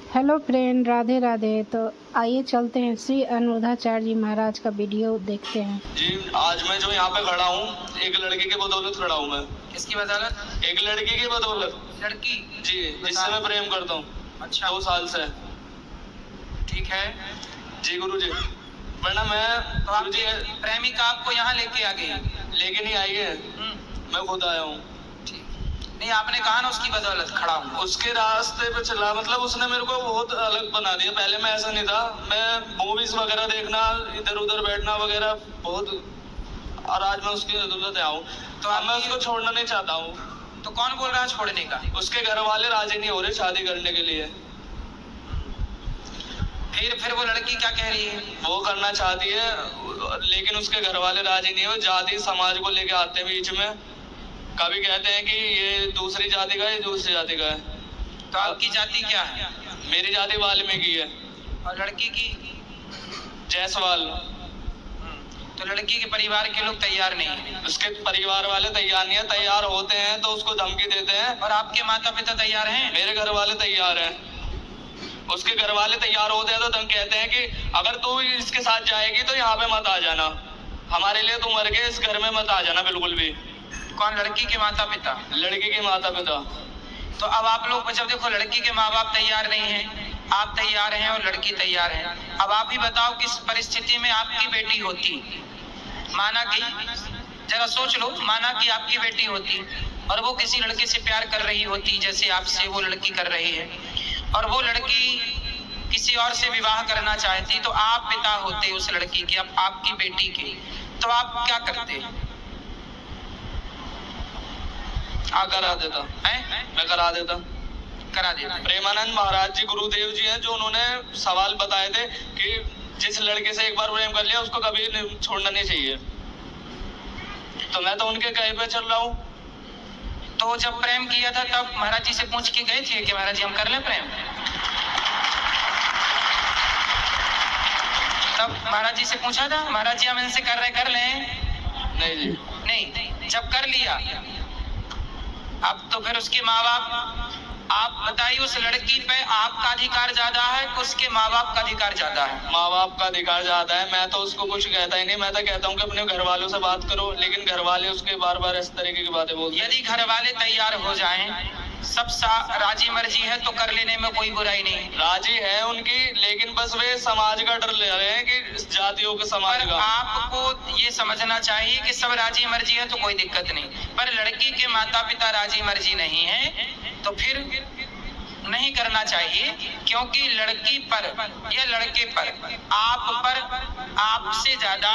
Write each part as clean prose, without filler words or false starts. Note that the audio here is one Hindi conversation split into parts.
Hello friend, Radhe Radhe. तो आइए चलते हैं श्री अनुराधाचार्य जी महाराज का वीडियो देखते हैं। जी, आज मैं जो यहाँ पे खड़ा हूँ, एक लड़की के बदौलत खड़ा हूँ मैं। किसकी बदौलत? एक लड़की की बदौलत। लड़की? जी, जिससे मैं प्रेम करता हूँ। अच्छा, 2 साल से। ठीक है जी गुरुजी, वरना मैं तो गुरुजी आपकी प्रेमिका आपको यहाँ लेके आ गई? लेके नहीं आई है, मैं खुद आया हूँ। ठीक नहीं, आपने कहा ना उसकी बदौलत खड़ा हूँ। उसके रास्ते पे चला, मतलब उसने मेरे को बहुत अलग बना दिया। पहले मैं ऐसा नहीं था, मैं मूवीज वगैरह देखना, इधर उधर बैठना वगैरह बहुत, और आज मैं उसकी बदौलत आया हूँ। तो अब मैं उसको छोड़ना नहीं चाहता हूँ। तो कौन बोल रहा है छोड़ने का? उसके घर वाले राजी नहीं हो रहे शादी करने के लिए। फिर वो लड़की क्या कह रही है? वो करना चाहती है, लेकिन उसके घर वाले राजी नहीं हो। जाति समाज को लेके आते हैं बीच में। कभी कहते हैं कि ये दूसरी जाति का है, ये दूसरी जाति का है। तो आपकी जाति क्या है? मेरी जाति वाल्मीकि है। और लड़की की? जायसवाल। तो लड़की के परिवार के लोग तैयार नहीं है? उसके परिवार वाले तैयार नहीं है। तैयार होते हैं तो उसको धमकी देते हैं। और आपके माता पिता तैयार हैं? मेरे घर वाले तैयार हैं। उसके घर वाले तैयार होते हैं तो धम कहते हैं कि अगर तू इसके साथ जाएगी तो यहाँ पे मत आ जाना, हमारे लिए तू मर के इस घर में मत आ जाना बिल्कुल भी। कौन? लड़की के माता पिता? लड़की के माता पिता। तो अब आप लोग जब देखो लड़की के माँ बाप तैयार नहीं हैं, आप तैयार हैं और लड़की तैयार है, अब आप ही बताओ किस परिस्थिति में आपकी बेटी होती। माना कि, जरा सोच लो, माना कि आपकी बेटी होती और वो किसी लड़के से प्यार कर रही होती, जैसे आपसे वो लड़की कर रही है, और वो लड़की किसी और से विवाह करना चाहती, तो आप पिता होते उस लड़की के, अब आपकी बेटी के, तो आप क्या करते? करा देता हैं? मैं करा देता। करा देता। प्रेमानंद महाराज जी गुरुदेव जी हैं, जो उन्होंने सवाल बताए थे कि जिस लड़के से एक बार प्रेम कर लिया उसको कभी छोड़ना नहीं चाहिए। तो मैं तो उनके कहे पे चल रहा हूँ। तो जब प्रेम किया था तब महाराज जी से पूछ के गए थे कि महाराज जी हम कर लें प्रेम? तब महाराज जी से पूछा था महाराज जी हम इनसे कर लें? नहीं जी। नहीं, जब कर लिया अब तो फिर उसके माँ बाप, आप बताइए उस लड़की पे आपका अधिकार ज्यादा है कि उसके माँ बाप का अधिकार ज्यादा है? माँ बाप का अधिकार ज्यादा है। मैं तो उसको कुछ कहता ही नहीं। मैं तो कहता हूँ कि अपने घर वालों से बात करो, लेकिन घर वाले उसके बार बार इस तरीके की बातें बोलते हैं। यदि घर वाले तैयार हो जाएं, सब राजी मर्जी है तो कर लेने में कोई बुराई नहीं। राजी है उनकी, लेकिन बस वे समाज का डर ले रहे हैं कि जातियों के समाज का। आपको ये समझना चाहिए कि सब राजी मर्जी है तो कोई दिक्कत नहीं, पर लड़की के माता पिता राजी मर्जी नहीं है तो फिर नहीं करना चाहिए, क्योंकि लड़की पर या लड़के पर, आप पर आपसे ज्यादा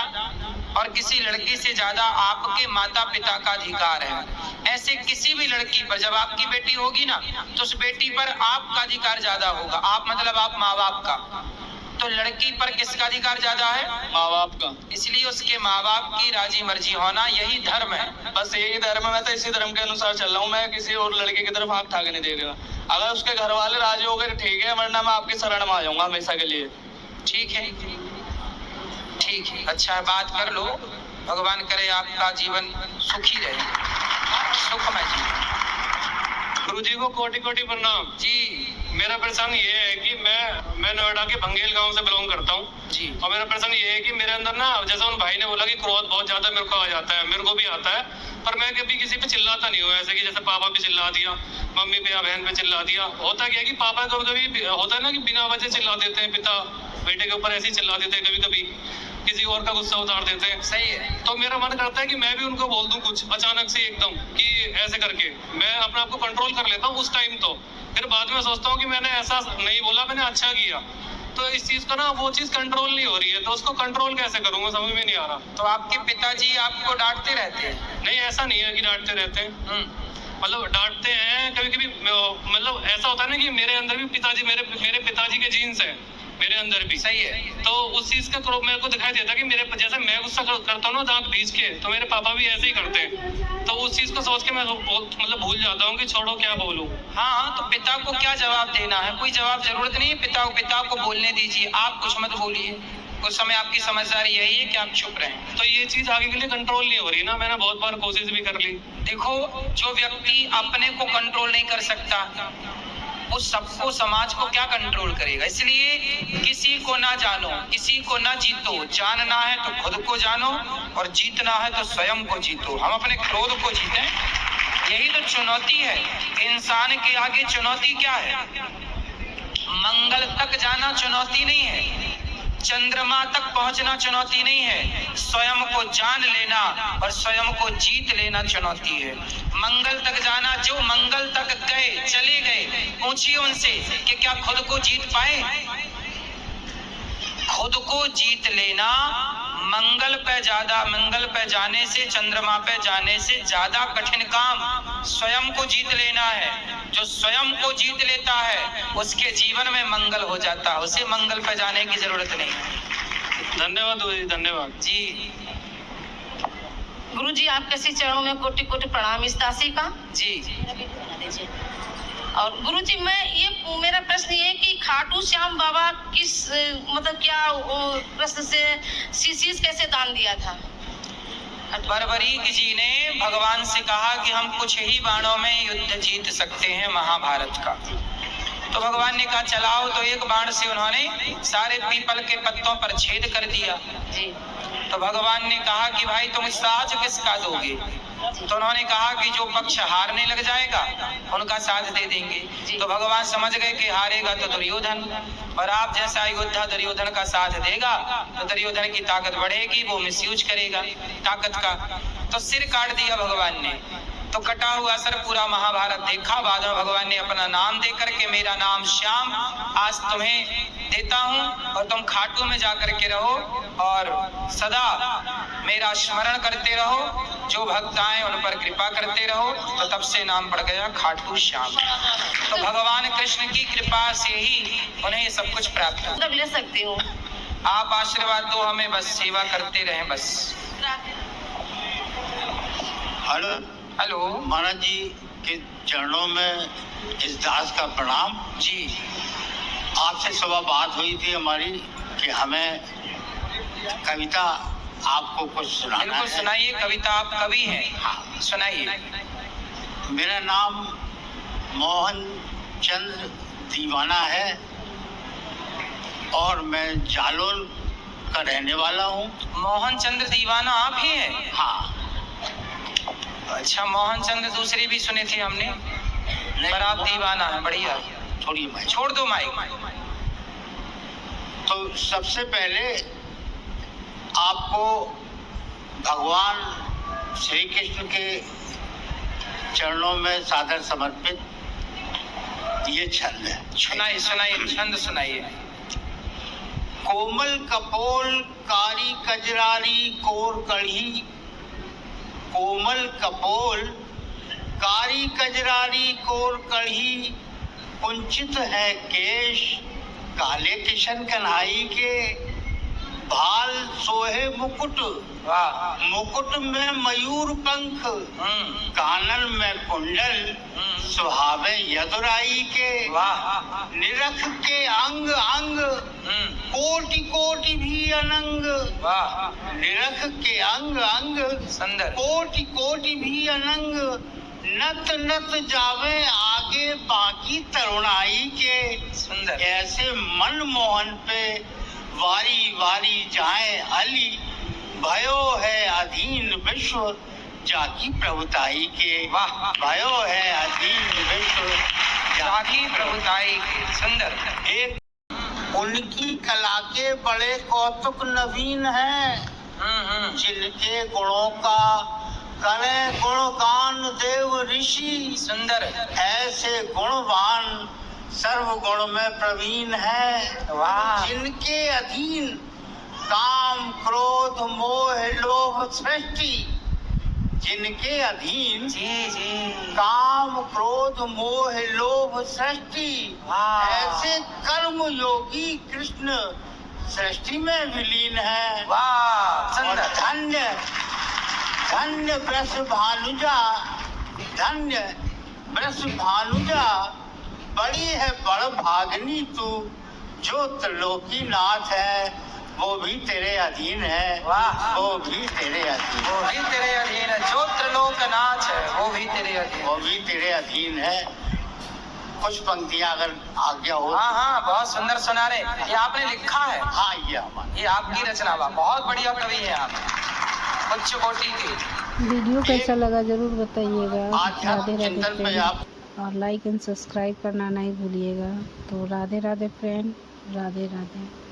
और किसी लड़की से ज्यादा आपके माता पिता का अधिकार है। ऐसे किसी भी लड़की पर, जब आपकी बेटी होगी ना तो उस बेटी पर आपका अधिकार ज्यादा होगा। आप मतलब आप माँ बाप का। तो लड़की पर किसका अधिकार ज्यादा है? माँ बाप का। इसलिए उसके माँ बाप की राजी मर्जी होना यही धर्म है। बस यही धर्म है। मैं तो इसी धर्म के अनुसार चल रहा हूँ। मैं किसी और लड़के की तरफ आंख उठा के नहीं देगा। अगर उसके घर वाले राजी हो गए ठीक है, वरना मैं आपकी शरण में आ जाऊंगा हमेशा के लिए। ठीक है, ठीक है, अच्छा बात कर लो। भगवान करे आपका जीवन सुखी रहे, सुखमय जीवन। गुरु जी को कोटि कोटि प्रणाम जी। मेरा प्रश्न ये है कि मैं नोएडा के भंगेल गांव से बिलोंग करता हूँ जी। और मेरा प्रश्न ये है कि मेरे अंदर ना, जैसा उन भाई ने बोला कि क्रोध बहुत ज्यादा मेरे को आ जाता है, मेरे को भी आता है, पर मैं कभी किसी पे चिल्लाता नहीं हूँ। ऐसे कि जैसे पापा पे चिल्ला दिया, मम्मी पे या बहन पे चिल्ला दिया। होता क्या है कि पापा कभी कभी होता है ना कि बिना वजह चिल्ला देते हैं, पिता बेटे के ऊपर ऐसे ही चिल्ला देते हैं, कभी कभी किसी और का गुस्सा उतार देते हैं। सही है। तो मेरा मन करता है कि मैं भी उनको बोल दूं कुछ अचानक से एकदम, कि ऐसे करके मैं अपने आप को कंट्रोल कर लेता हूँ उस टाइम। तो फिर बाद में सोचता हूँ कि मैंने ऐसा नहीं बोला, मैंने अच्छा किया। तो इस चीज को ना, वो चीज कंट्रोल नहीं हो रही है, तो उसको कंट्रोल कैसे करूंगा समझ में नहीं आ रहा। तो आपके पिताजी आपको डांटते रहते हैं? नहीं, ऐसा नहीं है कि डांटते रहते हैं। मतलब डांटते हैं कभी कभी। मतलब ऐसा होता है ना कि मेरे अंदर भी पिताजी, मेरे पिताजी के जीन्स है मेरे अंदर भी। सही है। तो उस चीज का मेरे को दिखाई देता है कि मेरे जैसे मैं गुस्सा करता हूँ ना दांत भींच के, तो मेरे पापा भी ऐसे ही करते हैं। तो उस चीज को सोच के मैं मतलब भूल जाता हूँ कि छोड़ो क्या बोलूं। हाँ, तो पिता को क्या जवाब देना है? कोई जवाब जरूरत नहीं है। पिता को बोलने दीजिए, आप कुछ मत बोलिए। उस समय आपकी समझदारी यही है कि आप चुप रहें। तो ये चीज आगे के लिए कंट्रोल नहीं हो रही ना। मैंने बहुत बार कोशिश भी कर ली। देखो, जो व्यक्ति अपने को कंट्रोल नहीं कर सकता वो सबको, समाज को क्या कंट्रोल करेगा। इसलिए किसी को ना जानो, किसी को ना जीतो। जानना है तो खुद को जानो और जीतना है तो स्वयं को जीतो। हम अपने क्रोध को जीतें, यही तो चुनौती है। इंसान के आगे चुनौती क्या है? मंगल तक जाना चुनौती नहीं है, चंद्रमा तक पहुंचना चुनौती नहीं है, स्वयं को जान लेना और स्वयं को जीत लेना चुनौती है। मंगल तक जाना, जो मंगल तक गए, चले गए, पूछिए उनसे कि क्या खुद को जीत पाए। खुद को जीत लेना मंगल पे जाने से, चंद्रमा पे जाने से ज्यादा कठिन काम स्वयं को जीत लेना है। जो स्वयं को जीत लेता है उसके जीवन में मंगल हो जाता है, उसे मंगल पे जाने की जरूरत नहीं। धन्यवाद गुरुजी, धन्यवाद जी। गुरुजी आपके श्री चरणों में कोटि कोटि प्रणाम इस दासी का। जी। और गुरुजी मेरा प्रश्न ये है कि खाटू श्याम बाबा किस मतलब क्या प्रश्न से शीश कैसे दान दिया था? बर्बरीक जी ने भगवान से कहा कि हम कुछ ही बाणों में युद्ध जीत सकते हैं महाभारत का। तो भगवान ने कहा चलाओ, तो एक बाण से उन्होंने सारे पीपल के पत्तों पर छेद कर दिया। जी। तो भगवान ने कहा कि भाई तुम साथ किसका दोगे? तो उन्होंने कहा कि जो पक्ष हारने लग जाएगा उनका साथ दे देंगे। तो भगवान समझ गए कि हारेगा तो दुर्योधन, और आप जैसा योद्धा दुर्योधन का साथ देगा तो दुर्योधन की ताकत बढ़ेगी, वो मिसयूज करेगा ताकत का। तो सिर काट दिया भगवान ने। तो कटा हुआ सर पूरा महाभारत देखा। बाद में भगवान ने अपना नाम दे करके, मेरा नाम श्याम आज तुम्हें देता हूँ और तुम खाटू में जाकर के रहो और सदा मेरा स्मरण करते रहो, जो भक्त आए उन पर कृपा करते रहो। तो तब से नाम पड़ गया खाटू श्याम। तो भगवान कृष्ण की कृपा से ही उन्हें ये सब कुछ प्राप्त हुआ। ले सकती हूँ, आप आशीर्वाद दो हमें, बस सेवा करते रहें बस। हेलो महाराज जी के चरणों में इस दास का प्रणाम। जी। आपसे सुबह बात हुई थी हमारी कि हमें कविता आपको कुछ सुनाना बिल्कुल है। सुनाइए, कविता आप कवि हैं। हाँ, सुनाइए। मेरा नाम मोहन चंद्र दीवाना है और मैं जालोर का रहने वाला हूँ। मोहन चंद्र दीवाना आप ही हैं? हाँ। अच्छा, मोहन चंद्र दूसरी भी सुने थे हमने, पर आप दीवाना है। बढ़िया। थोड़ी माइक छोड़ दो माइक। तो सबसे पहले आपको भगवान श्री कृष्ण के चरणों में सादर समर्पित ये छंद है। सुनाइए सुनाइए, छंद सुनाइए। कोमल कपोल कारी कजरारी कोर कढ़ी, कोमल कपोल कारी कजरारी कोर कढ़ी, कुंचित है केश काले किशन कन्हाई के, भाल सोहे मुकुट वाह। मुकुट में मयूर पंख, कानन में कुंडल सुहावे यदुराई के, वाह। निरख के अंग अंग कोटि कोटि भी अनंग, वाह। निरख के अंग अंग सुंदर। कोटि कोटि भी अनंग, नत नत जावे आगे बाकी तरुणाई के, सुंदर। ऐसे मनमोहन पे वारी वारी जाए अली, भयो है अधीन विश्व जाकी प्रभुताई के, वाह। भयो है अधीन विश्व जाकी प्रभुताई के। सुंदर। एक उनकी कला के बड़े कौतुक नवीन हैं, जिनके गुणों का करें गुणगान देव ऋषि, सुंदर। ऐसे गुणवान सर्व गुण में प्रवीण है, वाह। जिनके अधीन काम क्रोध मोह लोभ सृष्टि, जिनके अधीन जी जी। काम क्रोध मोह लोभ सृष्टि, वाह। ऐसे कर्म योगी कृष्ण सृष्टि में विलीन है। वाह। और सुंदर। धन्य धन्य वृष भानुजा, धन्य वृष भानुजा, बड़ी है बड़ भागनी तू, जो त्रिलोकी नाथ है वो भी तेरे अधीन है। वाह। वो भी तेरे अधीन, वो भी तेरे अधीन है। जो त्रिलोकनाथ है वो भी तेरे अधीन। वो भी तेरे अधीन है। कुछ पंक्तियां अगर आज्ञा हो। हाँ हाँ, बहुत सुंदर सुना रहे। ये आपने लिखा है? हाँ, ये हमारा, ये आपकी रचना बा, बहुत बढ़िया कवि है आप, उच्च कोटि की। वीडियो कैसा लगा ज़रूर बताइएगा। राधे राधे चिंतन में फ्रेंड, आप और लाइक एंड सब्सक्राइब करना नहीं भूलिएगा। तो राधे राधे फ्रेंड, राधे राधे।